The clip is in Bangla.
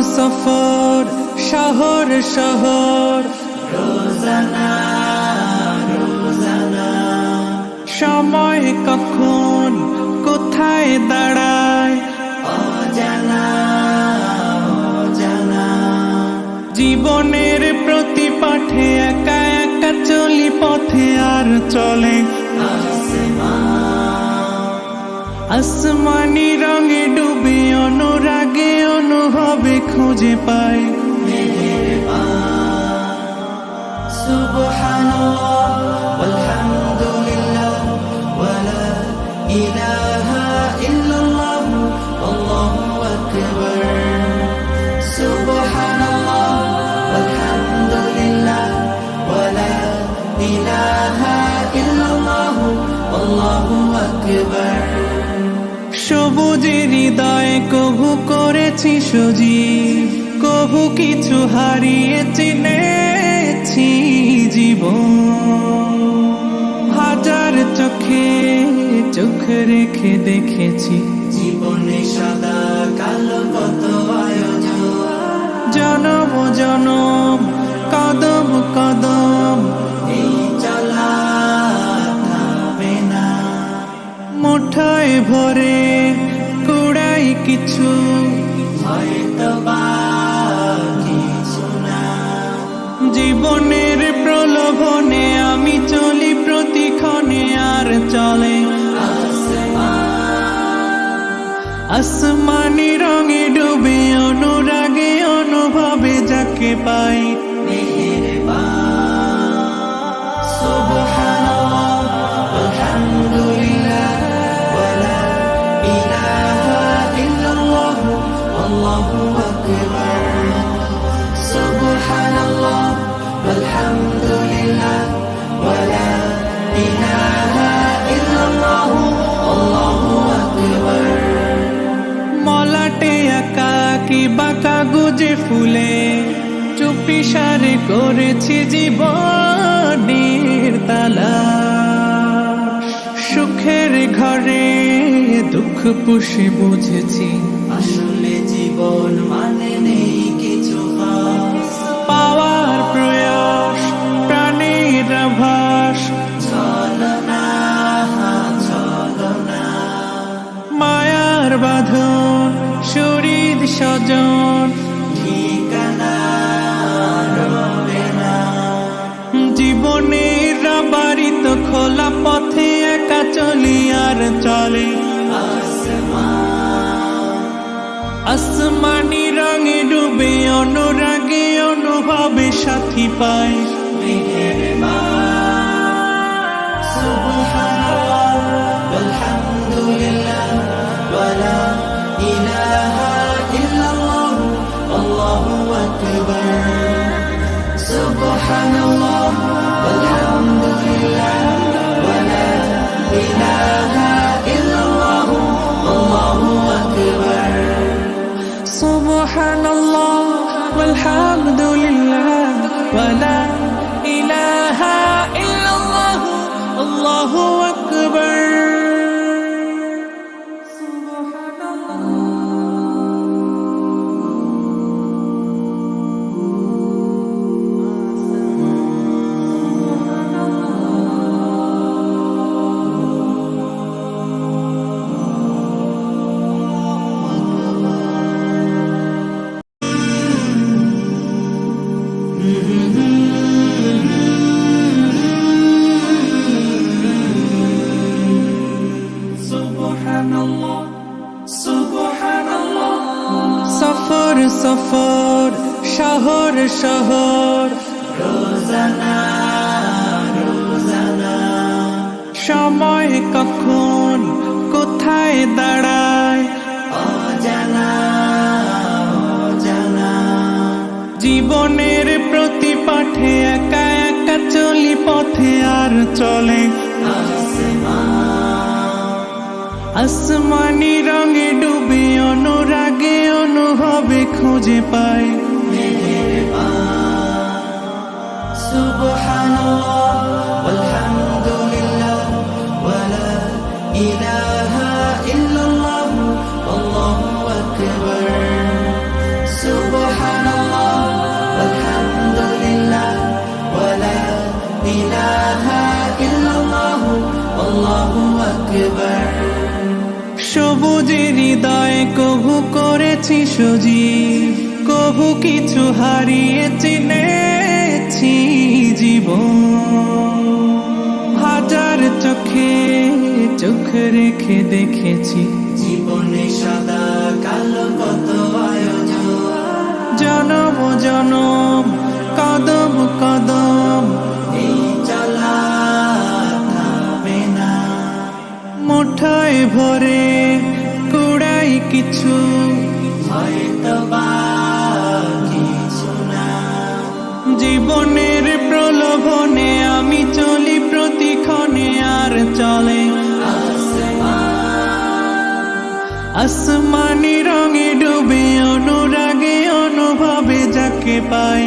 সফর শহর শহর রোজানা রোজানা সময় কখন কোথায় দাঁড়ায় অজানা অজানা জীবনের প্রতি পাঠে একা একা চলি পথে আর চলে আসমানি রঙে ডুবে অনুরাগে অনুভবে খুঁজে পাই সুবহানাল্লাহ ওয়ালহামদুলিল্লাহ ওয়ালা ইলাহা ইল্লাল্লাহ আল্লাহু আকবার সুবহানাল্লাহ ওয়ালহামদুলিল্লাহ ওয়ালা ইলাহা ইল্লাল্লাহ আল্লাহু আকবার সবুজের হৃদয়ে কভু করেছি সজীব কভু কিছু হারিয়ে চিনেছি জীবন হাজার চোখে চোখ রেখে দেখেছি জীবনে সাদা কালো কত আয়োজন জনম জনম কদম কদম এই চলা থামে না মুঠোয় ভরে কুড়াই কিছু হয়তো বা কিছু না জীবনের প্রলোভনে আমি চলি প্রতিক্ষণে আর চলে আসমানি রঙে ডুবে অনুরাগে অনুভবে যাকে পাই সুবহানাল্লাহ আলহামদুলিল্লাহ ওয়ালা ইলাহা ইল্লাল্লাহ আল্লাহু আকবার সুবহানাল্লাহ আলহামদুলিল্লাহ ওয়ালা ইলাহা ইল্লাল্লাহ আল্লাহু আকবার মলাটে একাকী বাঁকা গুজে ফুলে চুপি সারে করেছি জীবনের তালা সুখের ঘরে দুঃখ পুষে বুঝেছি আসলে জীবন মানে নেই কিছু পাওয়ার প্রয়াস প্রাণের আভাস ছলনা ছলনা মায়ার বাঁধন শরীর স্বজন ঠিকানা রবে না জীবনের বাড়িত খোলা পথে একা চলি আর চলে আসমানি রঙে ডুবে অনুরাগে অনুভবে সাথী পাই সুবহানাল্লাহ ওয়ালহামদুলিল্লাহ ওয়ালা ইলাহা ইল্লাল্লাহ আল্লাহু আকবার সুবহানাল্লাহ ওয়ালহামদুলিল্লাহ ওয়ালা ইলাহা ইল্লাল্লাহ আল্লাহু আকবার সুবহানাল্লাহ ওয়ালহামদুলিল্লাহ ওয়ালা ইলাহা ইল্লাল্লাহ আল্লাহু আকবার সফর সফর শহর শহর রোজানা রোজানা সময় কখন কোথায় দাঁড়ায় অজানা অজানা জীবনের প্রতি পাঠে একা একা চলি পথে আর চলে আসমানি রঙে ডুবে অনুরাগে অনুভবে খুঁজে পাই সুবহানাল্লাহ ওয়ালহামদুলিল্লাহ ওয়ালা ইলাহা ইল্লাল্লাহ আল্লাহু আকবার আকবার। সবুজের হৃদয় কভু করেছি সজীব, কভু কিছু হারিয়ে চিনেছি জীবন। হাজার চোখে চোখ রেখে দেখেছি জীবনে সাদা কালো কত আয়োজন। জনম জনম কদম কদম এই চলা থামে না। মুঠোয় ভরে কুড়াই কিছু হয়তো বা কিছু না। জীবনের প্রলোভনে আমি চলি প্রতিক্ষণে, আর চলে আসমানি রঙে ডুবে অনুরাগে অনুভবে যাকে পাই।